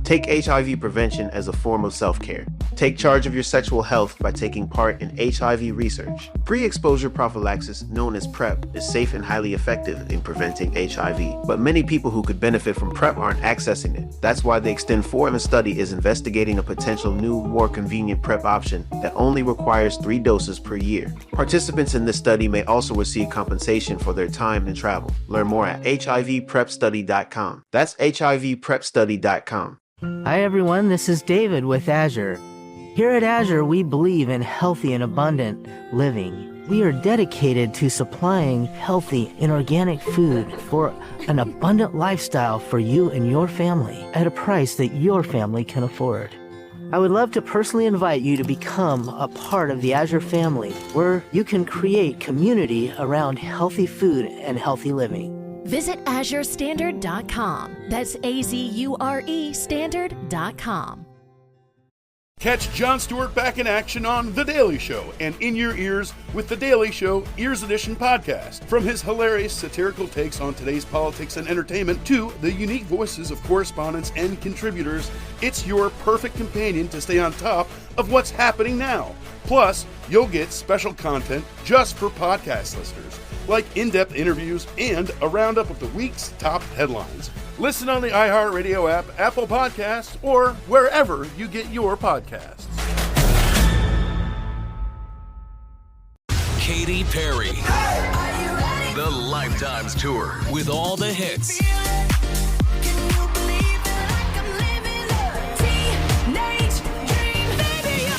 Take HIV prevention as a form of self-care. Take charge of your sexual health by taking part in HIV research. Pre-exposure prophylaxis, known as PrEP, is safe and highly effective in preventing HIV, but many people who could benefit from PrEP aren't accessing it. That's why the Extend Forward study is investigating a potential new, more convenient PrEP option that only requires 3 doses per year. Participants in this study may also receive compensation for their time and travel. Learn more at HIVPrepStudy.com. That's HIVPrepStudy.com. Hi everyone, this is David with Azure. Here at Azure, we believe in healthy and abundant living. We are dedicated to supplying healthy and organic food for an abundant lifestyle for you and your family at a price that your family can afford. I would love to personally invite you to become a part of the Azure family, where you can create community around healthy food and healthy living. Visit AzureStandard.com. That's AZURE Standard.com. Catch Jon Stewart back in action on The Daily Show and In Your Ears with The Daily Show Ears Edition podcast. From his hilarious satirical takes on today's politics and entertainment to the unique voices of correspondents and contributors, it's your perfect companion to stay on top of what's happening now. Plus, you'll get special content just for podcast listeners, like in-depth interviews and a roundup of the week's top headlines. Listen on the iHeartRadio app, Apple Podcasts, or wherever you get your podcasts. Katy Perry. The Lifetimes Tour with all the hits.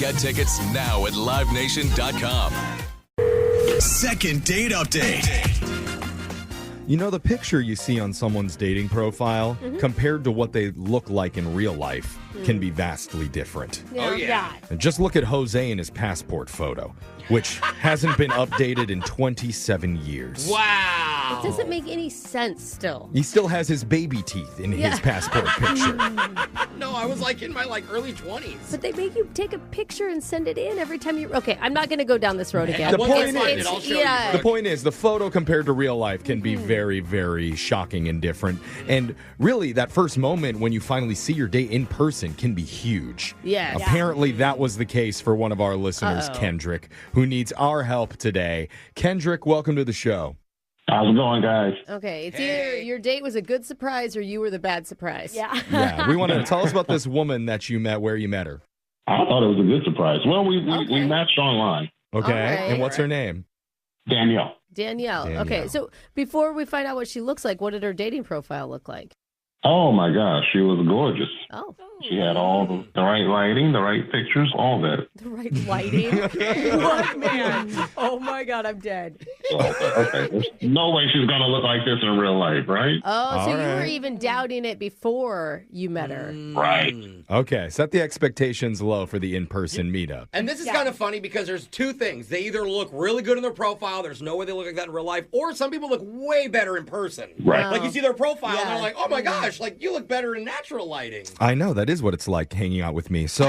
Get tickets now at LiveNation.com. Second date update. You know, the picture you see on someone's dating profile compared to what they look like in real life can be vastly different. Oh, yeah. And just look at Jose in his passport photo, which hasn't been updated in 27 years. Wow. It doesn't make any sense still. He still has his baby teeth in his passport picture. No, I was like in my early 20s. But they make you take a picture and send it in every time you... Okay, I'm not going to go down this road again. The point The point is, the photo compared to real life can be very, very shocking and different. And really, that first moment when you finally see your date in person can be huge. Yes. Apparently, that was the case for one of our listeners, Kendrick, who needs our help today. Kendrick, welcome to the show. How's it going, guys? Okay, it's either your date was a good surprise or you were the bad surprise. Yeah, we want to tell us about this woman that you met, where you met her. I thought it was a good surprise. Well, we matched online. Okay, right. and what's her name? Danielle. Danielle. Okay, so before we find out what she looks like, what did her dating profile look like? Oh, my gosh. She was gorgeous. Oh. She had all the right lighting, the right pictures, all that. The right lighting? What, man? Oh, my God, I'm dead. Okay. There's no way she's going to look like this in real life, right? Oh, so you were even doubting it before you met her. Right. Okay, set the expectations low for the in-person meetup. And this is kind of funny because there's two things. They either look really good in their profile, there's no way they look like that in real life, or some people look way better in person. Right. Like you see their profile and they're like, oh my gosh, like you look better in natural lighting. I know, that is what it's like hanging out with me. So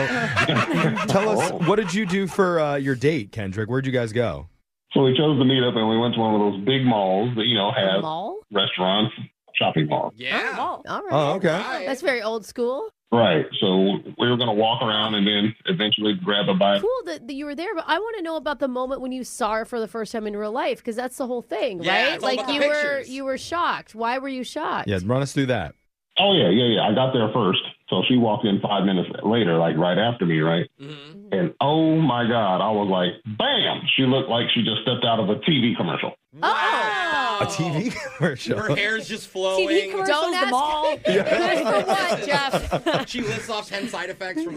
tell us, what did you do for your date, Kendrick? Where'd you guys go? So we chose to meet up, and we went to one of those big malls that, have mall? Restaurants, shopping malls. Yeah. All right. Oh, okay. That's very old school. Right. So we were going to walk around and then eventually grab a bite. Cool that you were there, but I want to know about the moment when you saw her for the first time in real life, because that's the whole thing, Yeah, right? it's all Like about the you pictures. were shocked. Why were you shocked? Yeah, run us through that. Oh, yeah. I got there first. So she walked in 5 minutes later, like right after me, right? Mm-hmm. And oh, my God, I was like, bam! She looked like she just stepped out of a TV commercial. Wow. A TV commercial? Her hair's just flowing. TV commercials, Don't ask the mall. Good for what, Jeff? She lists off 10 side effects from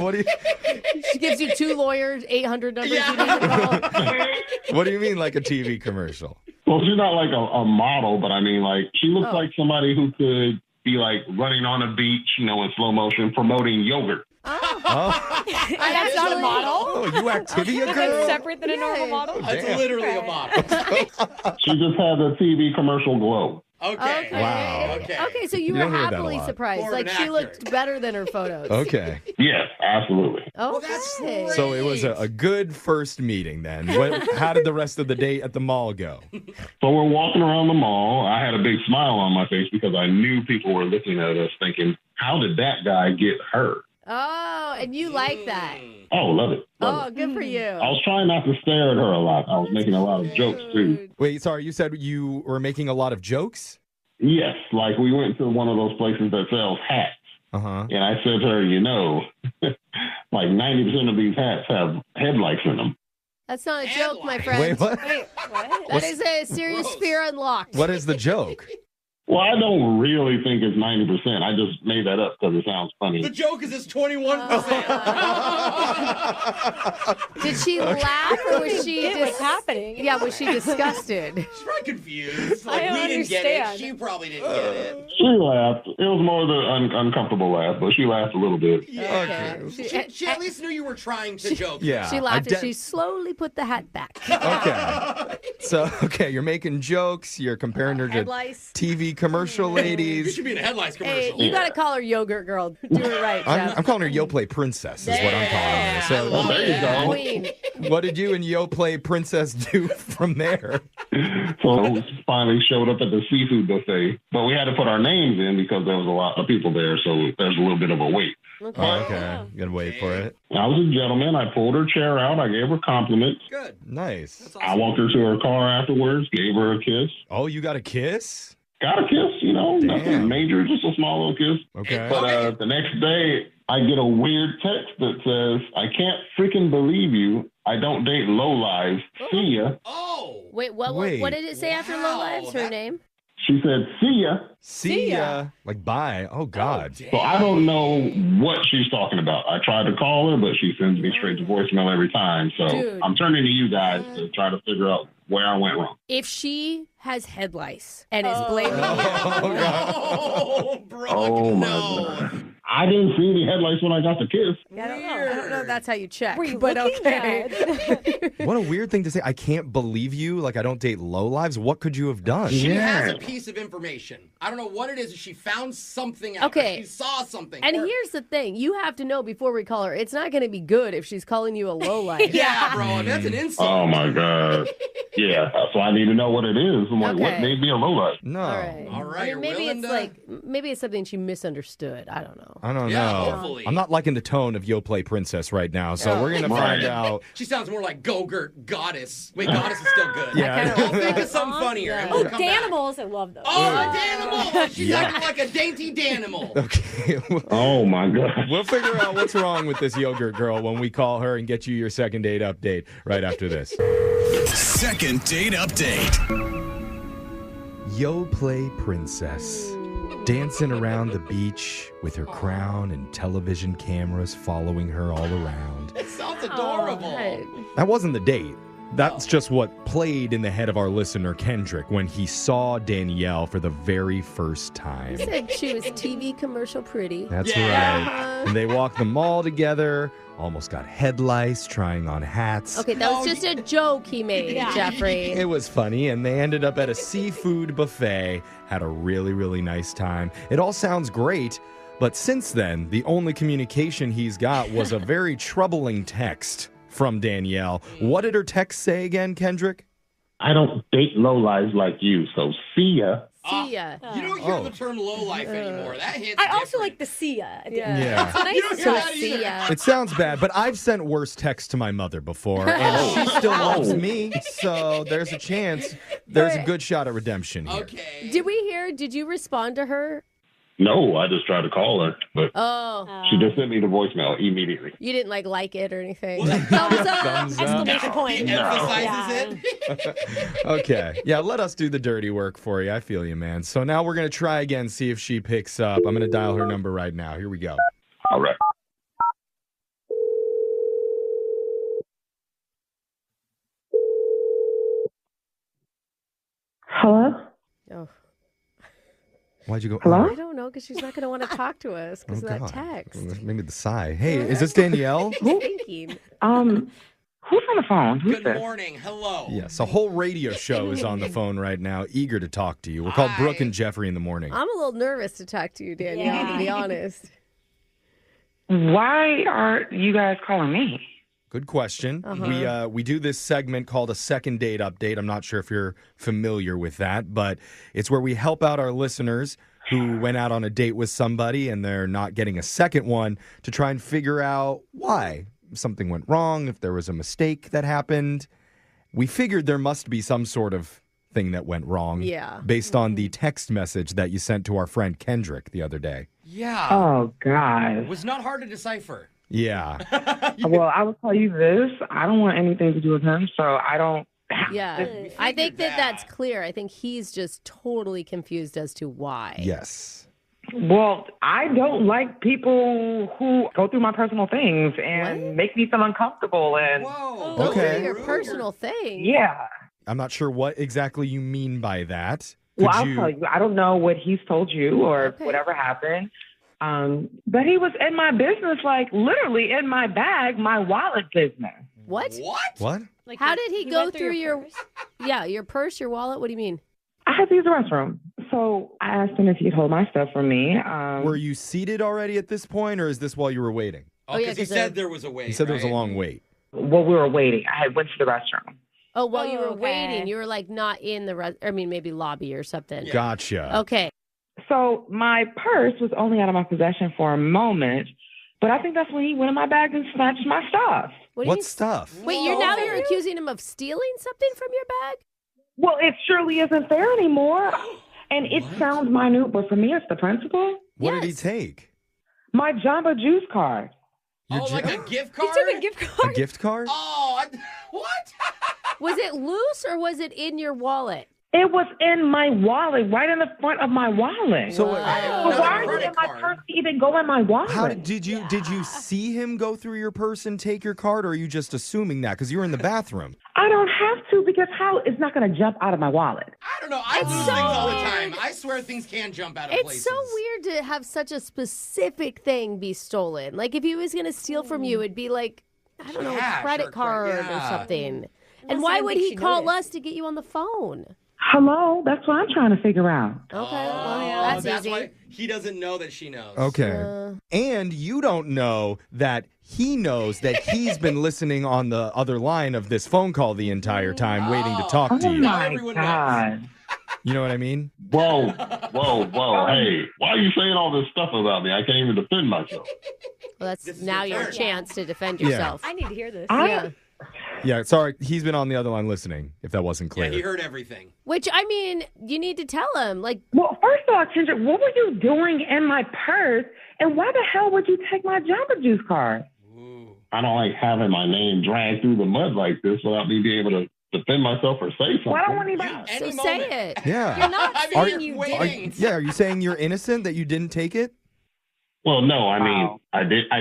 What do you She gives you 2 lawyers, 800 numbers Yeah. you need to call. What do you mean, like a TV commercial? Well, she's not like a model, but I mean, like, she looks like somebody who could be like running on a beach, in slow motion, promoting yogurt. Oh, That's not a model. oh, you Activia girl? That's separate than a normal model? That's Damn. literally a model. She just had the TV commercial glow. Okay. Wow. Okay, so you You were don't hear that a happily lot. surprised. More of Like an she actor. looked better than her photos. Okay. Yes, absolutely. Oh, that's okay. great. So it was a good first meeting then. How did the rest of the date at the mall go? So we're walking around the mall. I had a big smile on my face because I knew people were looking at us thinking, how did that guy get her? Oh, and you like that. Oh, love it. Love Oh, it. good for you. I was trying not to stare at her a lot. I was making a lot of jokes, too. Wait, sorry, you said you were making a lot of jokes? Yes, like we went to one of those places that sells hats. Uh-huh. And I said to her, like 90% of these hats have headlights in them. That's not a joke, my friend. Wait, what? That is a serious fear unlocked. What is the joke? Well, I don't really think it's 90%. I just made that up because it sounds funny. The joke is it's 21%. Did she laugh or was she What's happening? Yeah, was she disgusted? She's probably confused. Like, I don't we didn't get it. understand. She probably didn't get it. She laughed. It was more the uncomfortable laugh, but she laughed a little bit. Yeah. Okay. She at least knew you were trying to joke. Yeah. She laughed I and she slowly put the hat back. Okay. So, you're making jokes. You're comparing her to Head lice. TV commercial You ladies. should be in a headlights Hey, commercial. you gotta call her yogurt girl. Do it right, Jeff. I'm calling her Yo Play Princess is what I'm calling her. So, Well, there you go. Queen. what did you and Yo Play Princess do from there? So we finally showed up at the seafood buffet, but we had to put our names in because there was a lot of people there, so there's a little bit of a wait. Okay. Oh, okay. You gotta wait for it. I was a gentleman. I pulled her chair out. I gave her compliments. Good. Nice. I walked her to her car afterwards, gave her a kiss. Oh, you got a kiss? Got a kiss, Damn. nothing major, just a small little kiss. Okay. But the next day, I get a weird text that says, I can't freaking believe you. I don't date lowlives. See ya. Oh. Wait, what did it say after Low Lives? Her name? She said, see ya. See ya. Like, bye. Oh, God. So I don't know what she's talking about. I tried to call her, but she sends me straight to voicemail every time. So Dude. I'm turning to you guys to try to figure out where I went wrong. If she has head lice and is blaming Oh, bro. Oh, my no. God. I didn't see any headlights when I got the kiss. I don't know if that's how you check. Were you but looking okay. What a weird thing to say. I can't believe you. Like, I don't date lowlives. What could you have done? She has Yeah. a piece of information. I don't know what it is. She found something out. Okay. She saw something. And Or- here's the thing. You have to know before we call her, it's not going to be good if she's calling you a low life. Yeah, bro. I mean, that's an insult. Oh, my God. Yeah, so I need to know what it is. I'm like, what Okay. made me a lowlight? No. All right. All right, I mean, you're maybe willing it's to- like, maybe it's something she misunderstood. I don't know. I don't Yeah, know. hopefully. I'm not liking the tone of Yo Play Princess right now, so we're going to Right. find out. She sounds more like Go-Gurt Goddess. Wait, Goddess is still good. Yeah. I'll think of something funnier. And we'll Oh, come back. Danimals. I love those. Oh, a Danimal. She's Yeah. acting like a dainty Danimal. Okay. Oh, my God. We'll figure out what's wrong with this yogurt girl when we call her and get you your second date update right after this. Second date update. Yo Play Princess. Dancing around the beach with her crown and television cameras following her all around. It sounds adorable. Right. That wasn't the date. That's just what played in the head of our listener, Kendrick, when he saw Danielle for the very first time. He said she was TV commercial pretty. That's Yeah. right. And they walked the mall together, almost got head lice, trying on hats. Okay, that was just a joke he made, Jeffrey. It was funny, and they ended up at a seafood buffet, had a really, really nice time. It all sounds great, but since then, the only communication he's got was a very troubling text from Danielle. What did her text say again, Kendrick? I don't date lowlives like you, so see ya. See ya. You don't hear Oh. the term low life anymore. That hits I also different. like the see ya. Yeah. Yeah. It's nice. You don't to hear say. that See either. ya. It sounds bad, but I've sent worse texts to my mother before, and she still loves me, so there's a chance. There's a good shot at redemption here. Okay. Did you respond to her? No, I just tried to call her, but Oh, she just sent me the voicemail immediately. you didn't like it or anything. Well, Thumbs up. Thumbs up. Exclamation point. He emphasizes it. Okay. Yeah, let us do the dirty work for you. I feel you, man. So now we're going to try again, see if she picks up. I'm going to dial her number right now. Here we go. All right. Hello? Oh, Why'd you go? Hello? I don't know because she's not going to want to talk to us because of that text. Maybe the sigh. Hey, is this Danielle? Thinking. Who's on the phone? Who's Good this? morning. Hello. Yes, a whole radio show is on the phone right now, eager to talk to you. We're called Brooke and Jeffrey in the morning. I'm a little nervous to talk to you, Danielle, to be honest. Why are you guys calling me? Good question. We do this segment called a second date update. I'm not sure if you're familiar with that, but it's where we help out our listeners who went out on a date with somebody and they're not getting a second one to try and figure out why something went wrong, if there was a mistake that happened. We figured there must be some sort of thing that went wrong based on the text message that you sent to our friend Kendrick the other day. Yeah. Oh, God. It was not hard to decipher. Yeah. Well, I will tell you this. I don't want anything to do with him, so I don't. Yeah. I think that's clear. I think he's just totally confused as to why. Yes. Well, I don't like people who go through my personal things and make me feel uncomfortable. And Whoa. Go Okay. through your personal thing. yeah. I'm not sure what exactly you mean by that. Well, Could I'll tell you. I don't know what he's told you or whatever happened. But he was in my business, like literally in my bag, my wallet business. What? What? Like how did he go through your your purse, your wallet? What do you mean? I had to use the restroom. So I asked him if he'd hold my stuff for me. Were you seated already at this point, or is this while you were waiting? Oh, because he said there was a wait. He said there was a long wait. Well, we were waiting. I went to the restroom. Oh, while you were waiting, you were like not in the maybe lobby or something. Gotcha. Okay. So my purse was only out of my possession for a moment, but I think that's when he went in my bag and snatched my stuff. What stuff? Wait, you're accusing him of stealing something from your bag? Well, it surely isn't there anymore. And it sounds minute, but for me, it's the principle. What did he take? My Jamba Juice card. Like a gift card? He took a gift card? A gift card? Oh, what? Was it loose or was it in your wallet? It was in my wallet, right in the front of my wallet. So, but why did my purse even go in my wallet? How did you see him go through your purse and take your card, or are you just assuming that because you were in the bathroom? I don't have to because it's not going to jump out of my wallet. I don't know. I lose things all the time. I swear things can jump out of places. It's so weird to have such a specific thing be stolen. Like if he was going to steal from you, it'd be like, I don't know, a credit card or something. And why would he call us to get you on the phone? Hello? That's what I'm trying to figure out. Okay, well, that's easy. Why he doesn't know that she knows. Okay. And you don't know that he knows that he's been listening on the other line of this phone call the entire time, waiting to talk to you. Oh, my God. You know what I mean? Whoa. Hey, why are you saying all this stuff about me? I can't even defend myself. Well, that's now your chance to defend yourself. I need to hear this. Yeah, sorry. He's been on the other line listening, if that wasn't clear. Yeah, he heard everything. Which, I mean, you need to tell him. Well, first of all, Kendrick, what were you doing in my purse? And why the hell would you take my Jamba Juice card? I don't like having my name dragged through the mud like this without me being able to defend myself or say something. Why don't anybody? So say it. Yeah. You're not saying you did. Are you saying you're innocent, that you didn't take it? Well, no, I mean, I did.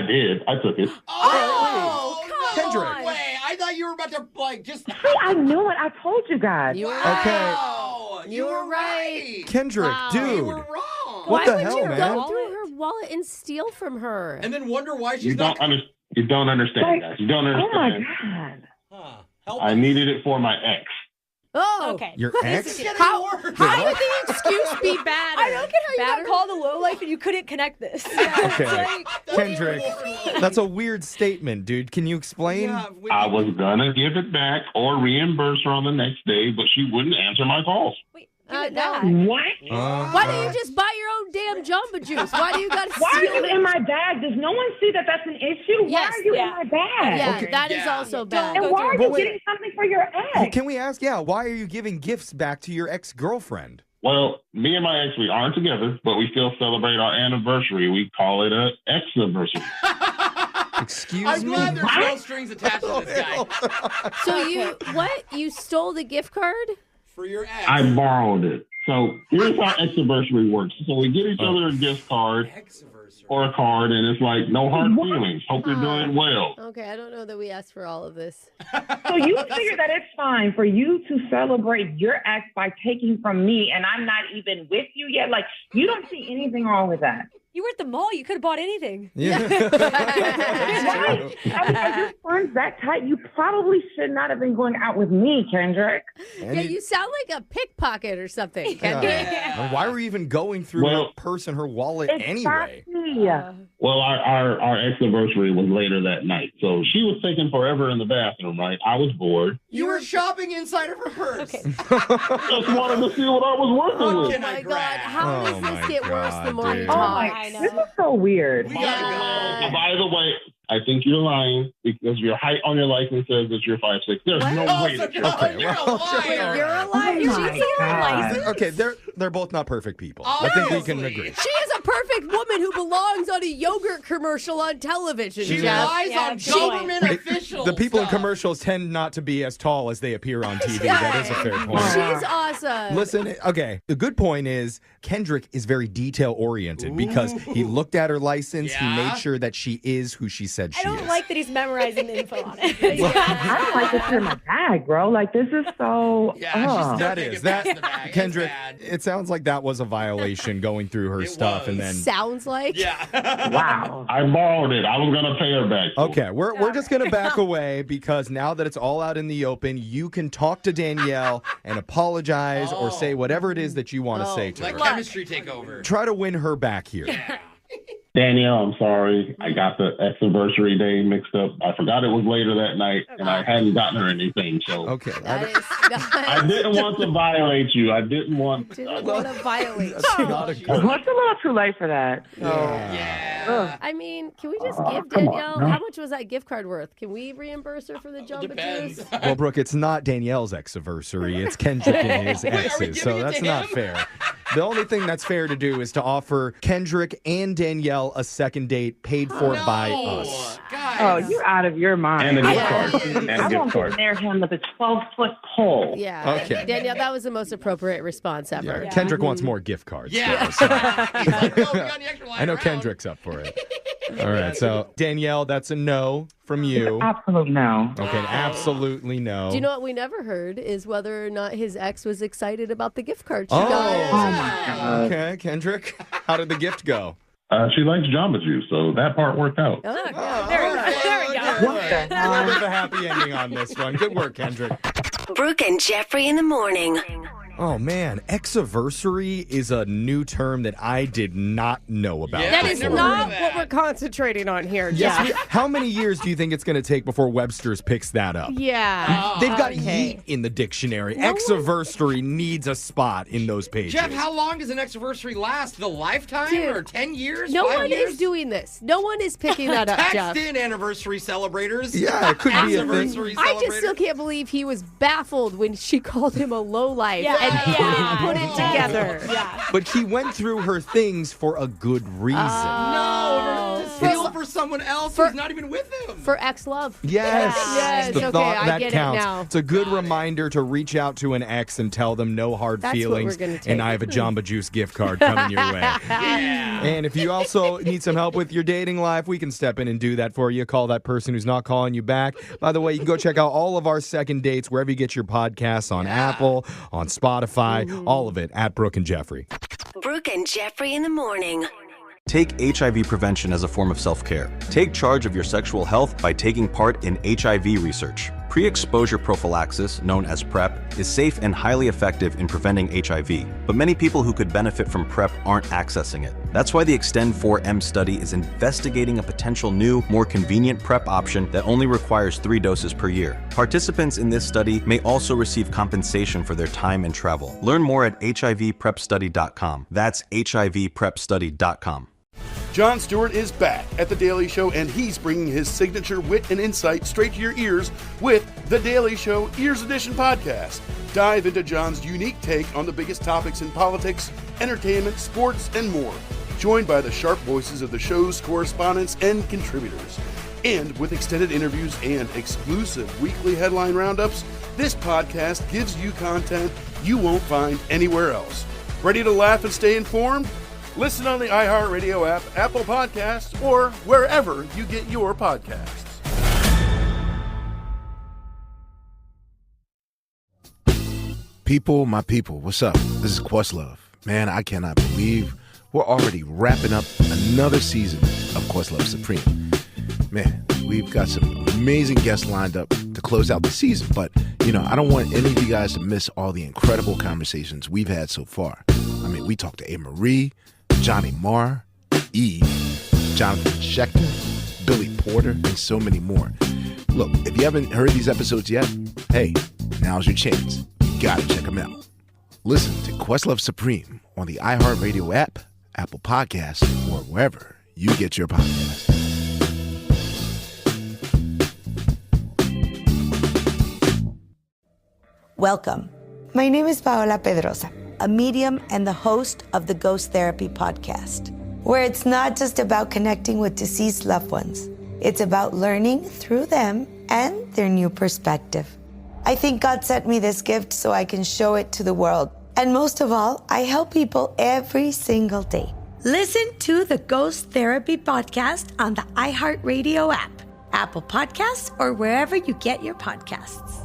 I took it. Oh, Kendrick. No way. I thought you were about to, just... See, I knew it. I told you guys. You were right. You were right. Kendrick, dude. You were wrong. What the hell, Why would you man? go through her wallet and steal from her? And then wonder why she's You don't understand, guys. You don't understand. Oh, my God. Help I needed it for my ex. Oh, okay. Your ex? How would the excuse be bad? I don't get how you got called a lowlife and you couldn't connect this. Okay. Kendrick, that's a weird statement, dude. Can you explain? I was gonna give it back or reimburse her on the next day, but she wouldn't answer my calls. Wait, no. What? Why don't you just buy your own damn Jamba Juice? Why do you got to steal Why are you it? in my bag? Does no one see that that's an issue? Yes, Why are you in my bag? Yeah, that is also bad. And why are you getting something for your ex? Can we ask, why are you giving gifts back to your ex-girlfriend? Well, me and my ex, we aren't together, but we still celebrate our anniversary. We call it a ex-anniversary. Excuse I'm me? glad there's no strings attached to this guy. So you stole the gift card? For your ex. I borrowed it. So here's how ex-anniversary works. So we get each other a gift card or a card, and it's like, no hard feelings. Hope you're doing well. Okay, I don't know that we asked for all of this. So you figure that it's fine for you to celebrate your ex by taking from me, and I'm not even with you yet? Like, you don't see anything wrong with that. You were at the mall. You could have bought anything. Right. I mean, are your friends that tight? You probably should not have been going out with me, Kendrick. Yeah, you sound like a pickpocket or something, Kendrick. Why were you even going through her purse and her wallet anyway? Well, our ex-anniversary was later that night. So she was taking forever in the bathroom, right? I was bored. You were shopping inside of her purse. Just wanted to see what I was working with. Oh my God! How does this get worse the more you dude. talk? This is so weird. By the way, I think you're lying because your height on your license says that you're 5'6". There's no way that you're You're a liar. Did you see her license? Okay, they're both not perfect people. I think we can agree. She is a perfect woman who belongs on a yogurt commercial on television. She Jeff. relies on government officials. The people in commercials tend not to be as tall as they appear on TV. That is a fair point. She's awesome. Listen, okay, the good point is Kendrick is very detail-oriented because he looked at her license, he made sure that she is who she said she I don't is. like that he's memorizing the info on it. I don't like this in my bag, bro. Like, this is so... Kendrick, it sounds like that was a violation going through her stuff and then... Sounds like? Yeah. Wow. I borrowed it. I was going to pay her back. Okay, we're just going to back away because now that it's all out in the open, you can talk to Danielle and apologize or say whatever it is that you want to say to her. Let chemistry take over. Try to win her back here. Danielle, I'm sorry. I got the ex-anniversary day mixed up. I forgot it was later that night, and I hadn't gotten her anything. So okay, I didn't want to violate you. I didn't want to violate. It's a little too late for that. So. Yeah. I mean, can we just give Danielle, how much was that gift card worth? Can we reimburse her for the Jamba Juice? Well, Brooke, it's not Danielle's ex-anniversary. It's Kendrick and his exes, so that's not fair. The only thing that's fair to do is to offer Kendrick and Danielle a second date paid for by us. Oh, you're out of your mind. And a gift card. And a I gift won't card. near him with a 12-foot pole. Yeah. Okay. Danielle, that was the most appropriate response ever. Yeah. Kendrick wants more gift cards. Yeah. though, so. I know Kendrick's up for it. All right, so Danielle, that's a no from you. Absolute no. Okay, absolutely no. Do you know what we never heard is whether or not his ex was excited about the gift card she Oh, got. my God. Okay, Kendrick, how did the gift go? She likes Jamba Juice, so that part worked out. There we go. What the hell? Bit of a happy ending on this one. Good work, Kendrick. Brooke and Jeffrey in the morning. Oh, man. Ex-anniversary is a new term that I did not know about. That is not what we're concentrating on here, Jeff. Yes, how many years do you think it's going to take before Webster's picks that up? Yeah. They've got yeet in the dictionary. Ex-anniversary needs a spot in those pages. Jeff, how long does an ex-anniversary last? The lifetime Dude, or 10 years? No 5 one years? is doing this. No one is picking that up, Text Jeff. in anniversary celebrators. Yeah, it could be a thing. Anniversary I just celebrators. still can't believe he was baffled when she called him a lowlife Yeah, and put it together. Yeah. But he went through her things for a good reason. No, to steal for someone else who's not even with him. For ex-love. Yes. Yes, The okay, thought I that get counts. it now. It's a good reminder to reach out to an ex and tell them no hard That's what feelings. we're gonna take. And I have a Jamba Juice gift card coming your way. Yeah. And if you also need some help with your dating life, we can step in and do that for you. Call that person who's not calling you back. By the way, you can go check out all of our second dates wherever you get your podcasts on Apple, on Spotify, all of it at Brooke and Jeffrey. Brooke and Jeffrey in the morning. Take HIV prevention as a form of self-care. Take charge of your sexual health by taking part in HIV research. Pre-exposure prophylaxis, known as PrEP, is safe and highly effective in preventing HIV, but many people who could benefit from PrEP aren't accessing it. That's why the Extend4M study is investigating a potential new, more convenient PrEP option that only requires 3 doses per year. Participants in this study may also receive compensation for their time and travel. Learn more at HIVPrepStudy.com. That's HIVPrepStudy.com. Jon Stewart is back at The Daily Show, and he's bringing his signature wit and insight straight to your ears with The Daily Show Ears Edition podcast. Dive into Jon's unique take on the biggest topics in politics, entertainment, sports, and more. Joined by the sharp voices of the show's correspondents and contributors. And with extended interviews and exclusive weekly headline roundups, this podcast gives you content you won't find anywhere else. Ready to laugh and stay informed? Listen on the iHeartRadio app, Apple Podcasts, or wherever you get your podcasts. People, my people, what's up? This is Questlove. Man, I cannot believe we're already wrapping up another season of Questlove Supreme. Man, we've got some amazing guests lined up to close out the season, but, I don't want any of you guys to miss all the incredible conversations we've had so far. I mean, we talked to A. Marie, Johnny Marr, Eve, Jonathan Schechter, Billy Porter, and so many more. Look, if you haven't heard these episodes yet, hey, now's your chance. You gotta check them out. Listen to Questlove Supreme on the iHeartRadio app, Apple Podcasts, or wherever you get your podcasts. Welcome. My name is Paola Pedrosa, a medium and the host of the Ghost Therapy podcast, where it's not just about connecting with deceased loved ones. It's about learning through them and their new perspective. I think God sent me this gift so I can show it to the world. And most of all, I help people every single day. Listen to the Ghost Therapy podcast on the iHeartRadio app, Apple Podcasts, or wherever you get your podcasts.